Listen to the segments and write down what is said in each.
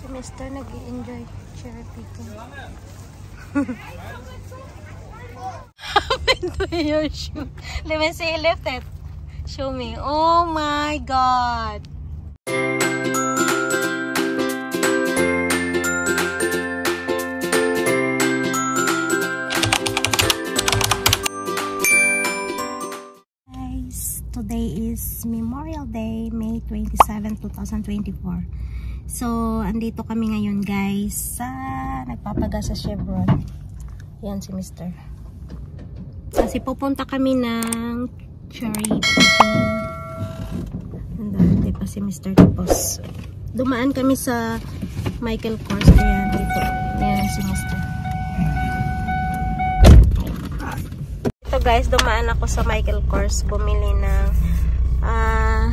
Mr. nag-i-enjoy cherry picking. Happened to your shoe? Let me see, lift it. Show me. Oh my God. Guys, today is Memorial Day, May 27, 2024. So, andito kami ngayon guys sa nagpapaga sa Chevron. Yan si Mr. Kasi pupunta kami ng cherry picking. Nandito pa si Mr. Tapos dumaan kami sa Michael Kors. Ayan dito. Ayan si Mr. Ito guys, dumaan ako sa Michael Kors. Bumili ng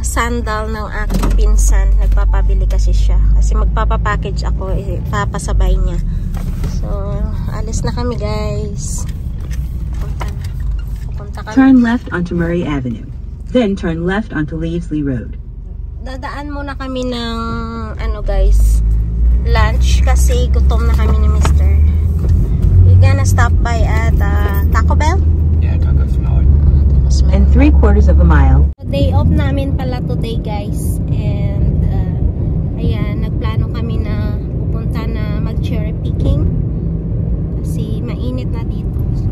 sandal ng aking pinsan. Nagpapabili kasi siya. Kasi magpapapackage ako, papasabay niya. So, alis na kami guys. Punta kami. Turn left onto Murray Avenue. Then turn left onto Leavesley Road. Dadaan muna kami ng ano guys, lunch kasi gutom na kami ni Mr. We're gonna stop by at Taco Bell. Yeah, Taco Smell. And 3/4 of a mile. Day off namin pala today guys. And ayan, nagplano kami na pupunta na mag cherry picking. Kasi mainit na dito. So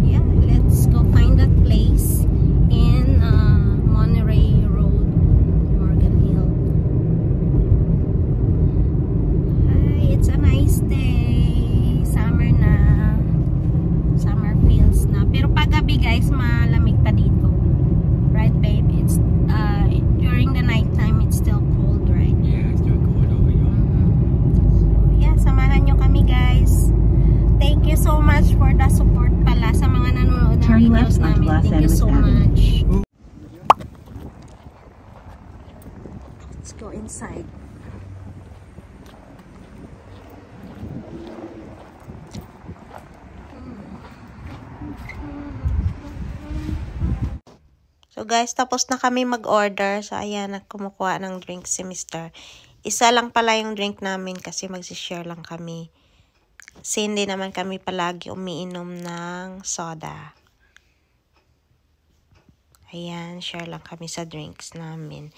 yeah, let's go find that place in Monterey Road, Morgan Hill. Hi, it's a nice day. Summer na. Summer feels na. Pero paggabi guys, malamig pa dito. Right babe? It's during the night time it's still cold, right? Yeah, it's still cold over here. So yeah, samahan nyo kami guys. Thank you so much for the support pala sa mga nanonood ng videos namin. Thank you so much. Let's go inside. So guys, tapos na kami mag-order. So ayan, kumukuha ng drink si Mr. Isa lang pala yung drink namin kasi magsishare lang kami. Kasi hindi naman kami palagi umiinom ng soda. Ayan, share lang kami sa drinks namin.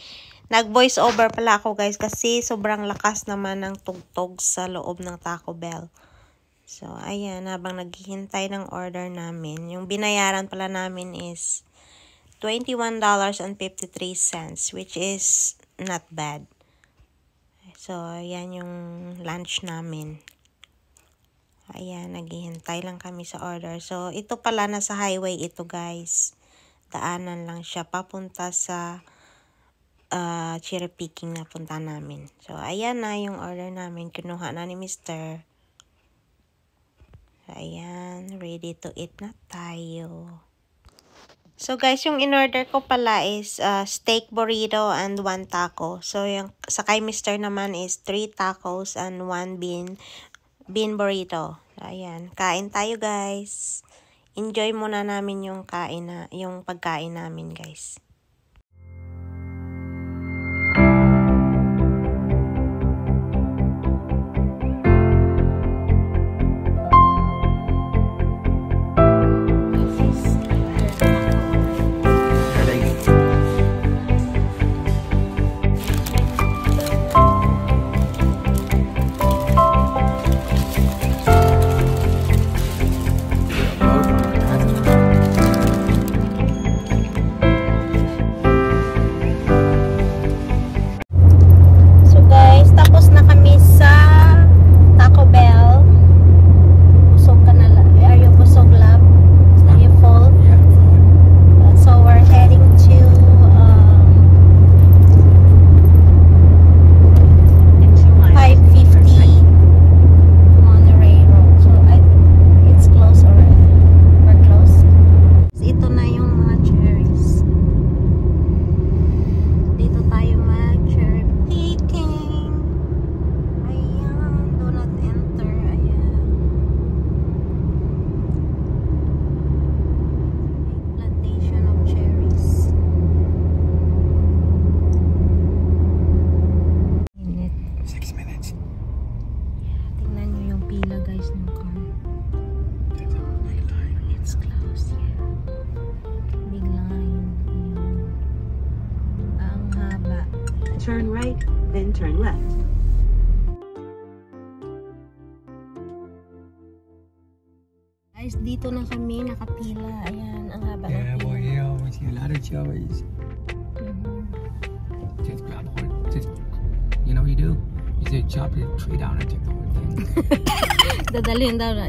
Nag-voice over pala ako guys kasi sobrang lakas naman ng tugtog sa loob ng Taco Bell. So ayan, habang naghihintay ng order namin, yung binayaran pala namin is $21.53, which is not bad. So, ayan yung lunch namin. Ayan, naghihintay lang kami sa order. So, ito pala, nasa highway ito guys. Daanan lang siya papunta sa cherry picking na punta namin. So, ayan na yung order namin. Kinuha na ni Mr. So, ayan, ready to eat na tayo. So guys, yung in-order ko pala is steak burrito and 1 taco. So yung sa kay Mr. naman is 3 tacos and 1 bean burrito. So, ayan, kain tayo guys. Enjoy muna namin yung pagkain namin guys. turn right, then turn left. Guys, dito na kami nakapila. Ayan, ang haba ng Yeah, pila. boy, yeah, we see a lot of cherries. Mhm. Just grab a whole, just, you know what you do? You just chop the tree down and take the whole thing. Dadalhin daw na,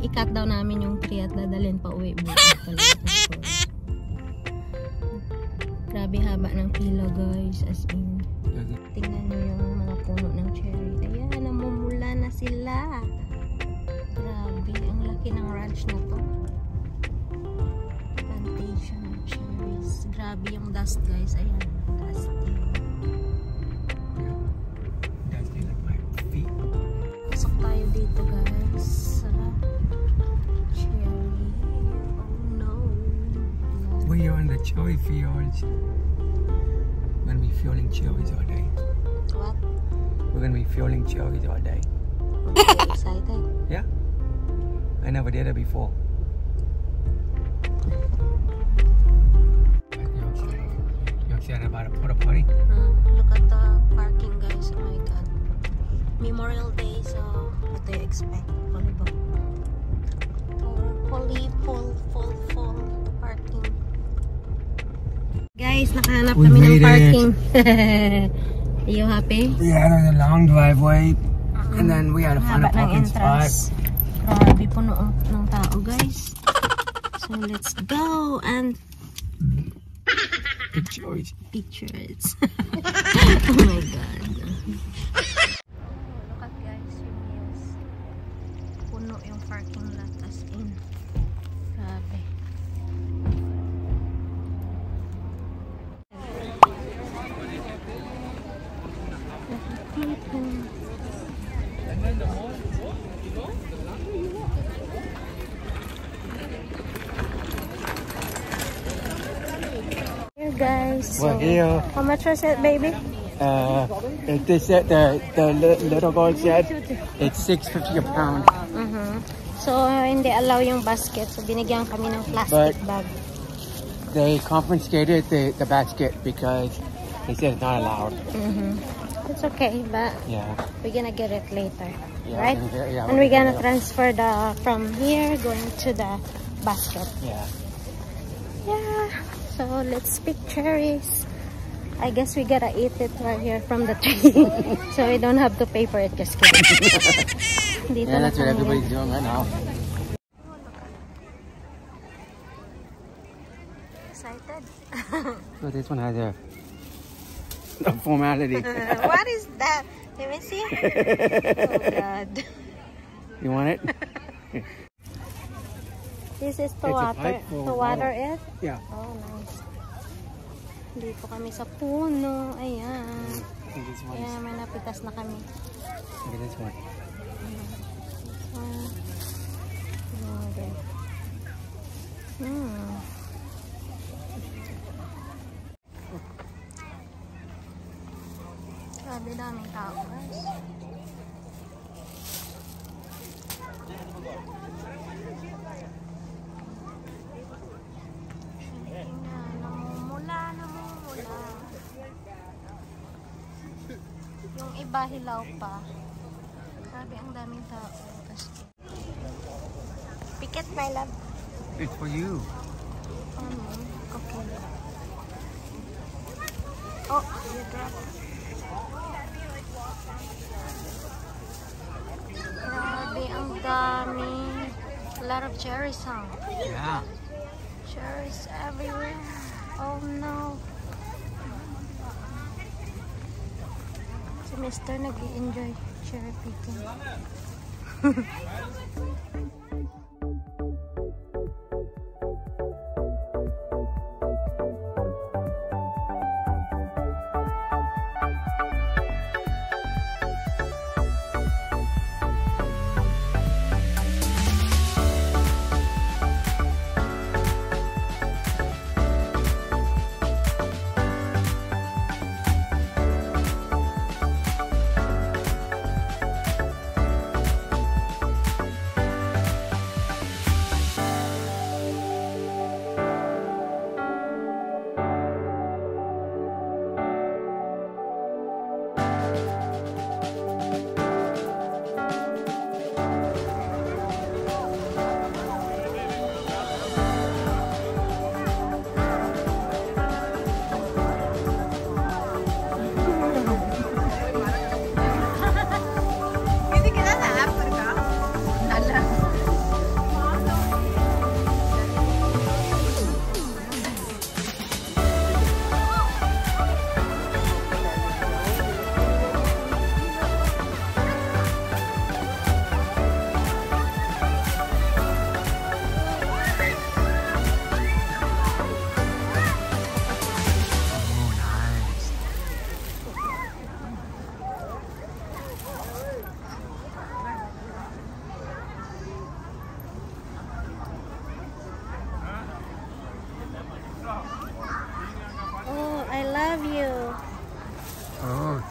i-cut daw namin yung tree at dadalhin pa uwi. Grabe haba ng pila guys, as in. Tingnan nyo yung mga puno ng cherry. Ayan, namumula na sila. Grabe, ang laki ng ranch na to. Plantation of cherries. Grabe yung dust guys, ayan. Dusty. That's like my feet. Pasok tayo dito guys sa cherry. Oh no. We are in the cherry fields. We're gonna be fueling cherries all day. What? We're gonna be fueling cherries all day. Are you excited? Yeah. I never did it before. You excited about a porta potty? Look at the parking guys. Oh my god. Memorial Day, so what do you expect? Volleyball. Full parking. Guys, nakahanap We kami ng made it. parking. Are you happy? Yeah, there's a long driveway, and then we had to find a Haba ng parking spot. entrance. Grabe puno ng tao guys. So let's go and Big cherries. pictures. Oh my god. Look at guys, yung hills. Puno yung parking lot as in. Grabe. Here guys. So, Well, here, how much was it, baby? they said the little girl said it's $6.50 a pound. So, hindi allow yung basket. So, binigyan kami ng plastic But- bag. They confiscated the basket because they said it's not allowed. It's okay, but Yeah. we're gonna get it later, Yeah, right? yeah, And we're gonna transfer from here going to the basket. Yeah. Yeah. So let's pick cherries. I guess we gotta eat it right here from the tree, so we don't have to pay for it. Just kidding. Dito Yeah, na that's what kami. everybody's doing right now. Excited? So this one has a formality. What is that? Let me see. Oh God. You want it? This is to It's a water. pipe for To water it. Yeah. Oh, nice. Dito kami sa puno. Ayan. And this one. Ayan, may napitas na kami. Look at this one. Okay. Grabe daming tao, guys. Namumula. Yung iba hilaw pa. Grabe ang daming tao. Pikit, my love. It's for you. Okay. Oh, you dropped. Grabe, ang dami. A lot of cherries, huh? Yeah. Cherries everywhere. Oh no. Si Mr. nag-i-enjoy cherry picking.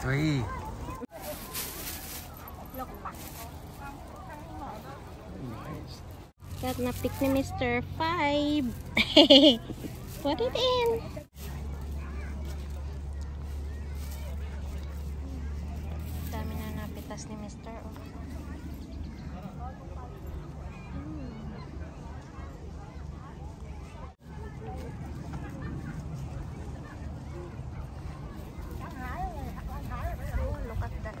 3. Nice. Got na pick ni Mr. 5. Put it in. Dami na napitas ni Mr. Oh. Look at that.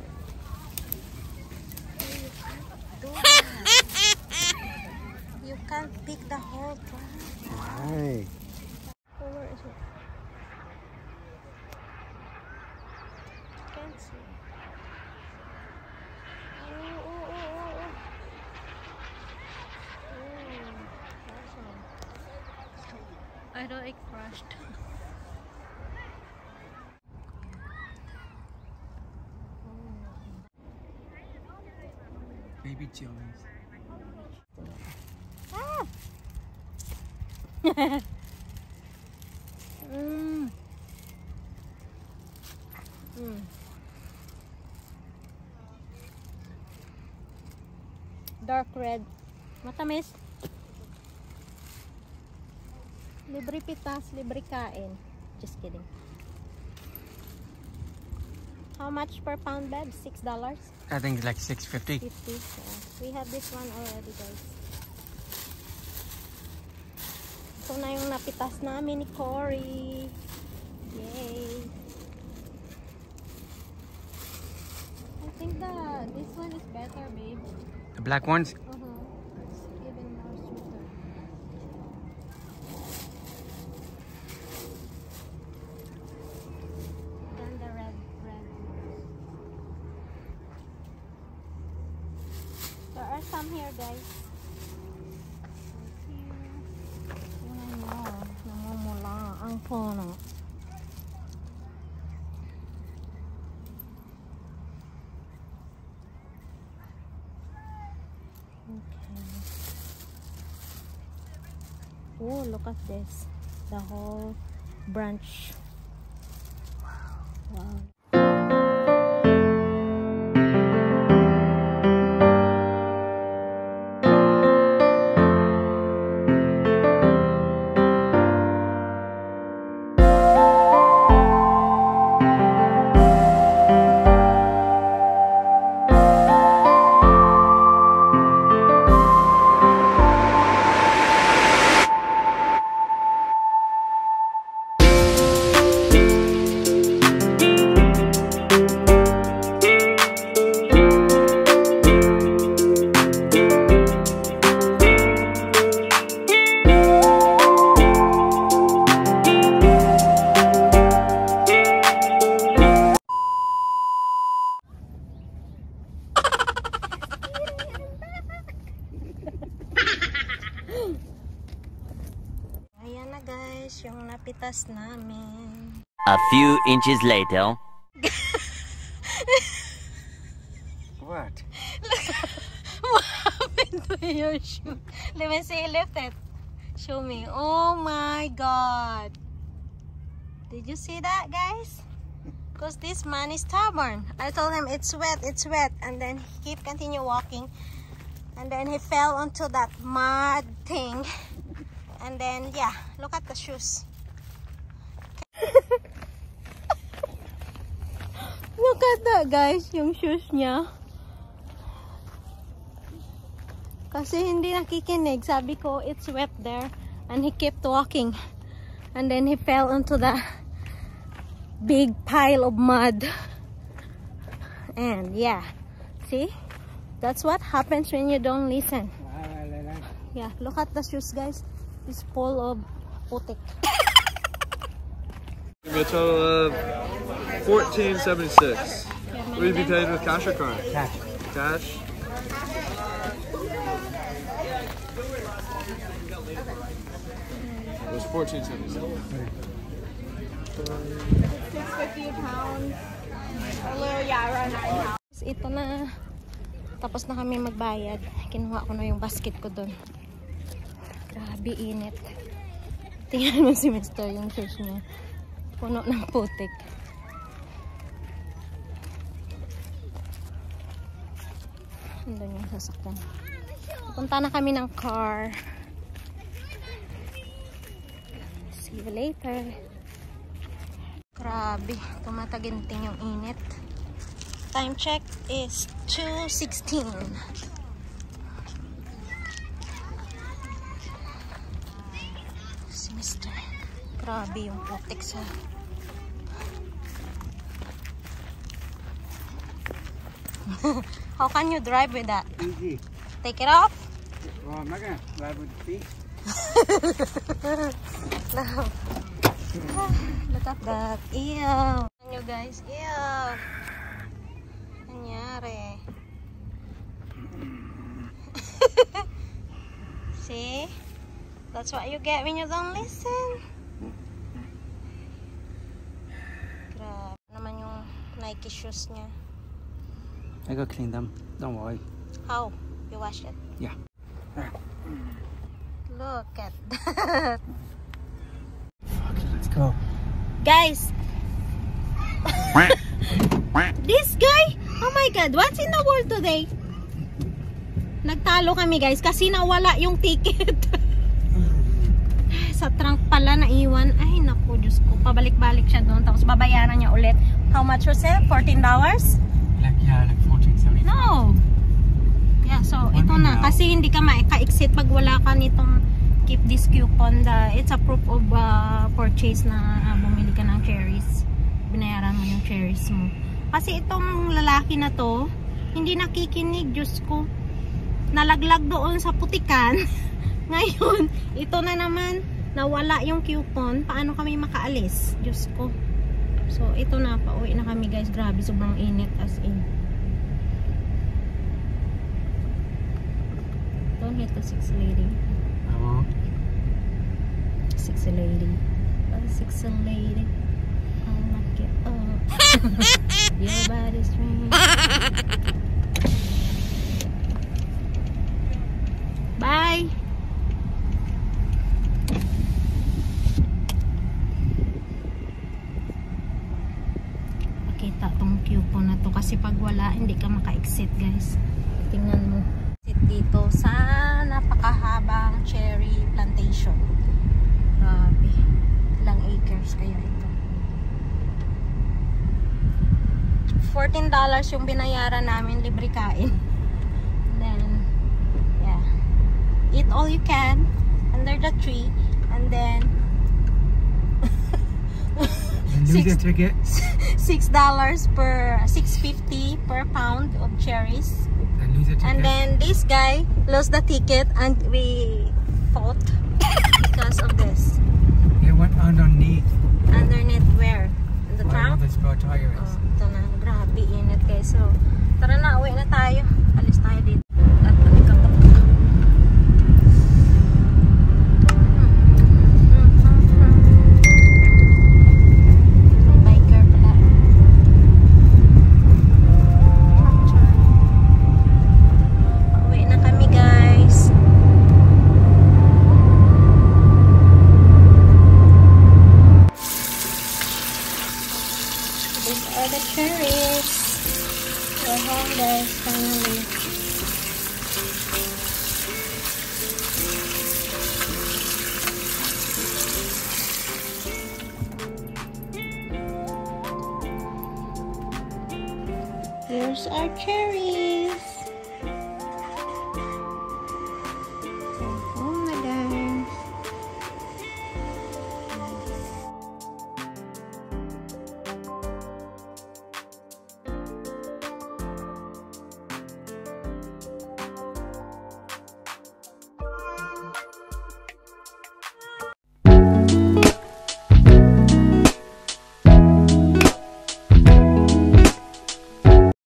You can't pick the whole plant. Why? Where is it? Can't see. I don't like crushed. Baby chilies. Ah! Dark red. Matamis. Libre pitas, libre kain. Just kidding. How much per pound, babe? $6? I think it's like $6.50. 50. Yeah. We have this one already, guys. Ito na yung napitas namin ni Cory. Yay! I think this one is better, babe. The black ones? It's even more sweeter. Than the red. There are some here, guys. Namumula ang puno. Oh, look at this. The whole branch. Wow. Ayan na guys, yung napitas namin. A few inches later. What? What happened to your shoe? Let me see, lift it. Show me. Oh my god. Did you see that, guys? Because this man is stubborn. I told him it's wet. And then he continue walking. And then he fell onto that mud thing. And then, yeah, look at the shoes. Look at that, guys, yung shoes niya. Kasi hindi nakikinig. Sabi ko, it's wet there. And he kept walking. And then he fell onto the big pile of mud. And, yeah. See? That's what happens when you don't listen. Yeah, look at the shoes, guys. It's full of putik. A total of $14.76. Will you be paid with cash or card? Cash. Cash. It was $14.76. 650 pounds. A little Yara 9 pounds. Ito na. Tapos na kami magbayad. Kinuha ko na yung basket ko doon. Grabe init. Tingnan mo si Mr. yung shoes niya. Puno ng putik. Nandun yung sasakyan. Punta na kami ng car. See you later. Grabe, tumataginting yung init. Time check is 2:16. Sinister. Grabe yung putik sa... How can you drive with that? Easy. Take it off? Well, I'm not gonna drive with the feet. No. Look at that. Ew. You guys, ew. Nangyari. See? That's what you get when you don't listen. Grabe naman yung Nike shoes niya. I go clean them. Don't worry. How? You wash it? Yeah. Look at that. Fuck it, let's go. Guys! This guy! Oh my God! What's in the world today? Nagtalo kami guys kasi nawala yung ticket. Sa trunk pala naiwan. Ay naku, Diyos ko. Pabalik-balik siya doon. Tapos babayaran niya ulit. How much was it? $14? Like 14.75. No! Yeah, so ito na. Kasi hindi ka maka-exit pag wala ka nitong keep this coupon. It's a proof of purchase na bumili ka ng cherries. Binayaran mo yung cherries mo. Kasi itong lalaki na to, hindi nakikinig, Diyos ko. Nalaglag doon sa putikan. Ngayon, ito na naman, nawala yung coupon. Paano kami makaalis? Diyos ko. So, ito na, pauwi na kami guys. Grabe, sobrang init as in. Don't hit the sexy lady. I won't. Sexy lady. Oh, sexy lady. I'll knock it up. Your body's strange. Bye! Makita tong coupon na to kasi pag wala, hindi ka maka-exit guys. Tingnan mo. Exit dito sa napakahabang cherry plantation. Grabe. Ilang acres kaya ito. $14 yung binayaran namin, libre kain. Then, yeah. Eat all you can under the tree. And then, Lose a ticket. $6 per, $6.50 per pound of cherries. And lose a ticket. And then this guy lost the ticket and we fought because of this. It went underneath. Underneath where? In the Where trunk? the spare tire Oh, is. ito na. Grabe init guys. So, tara na. Uwi na tayo. Alis tayo dito. At nagkatok. May biker pala. Uwi na kami guys. These are the cherries. We're home guys, finally. Here's our cherries.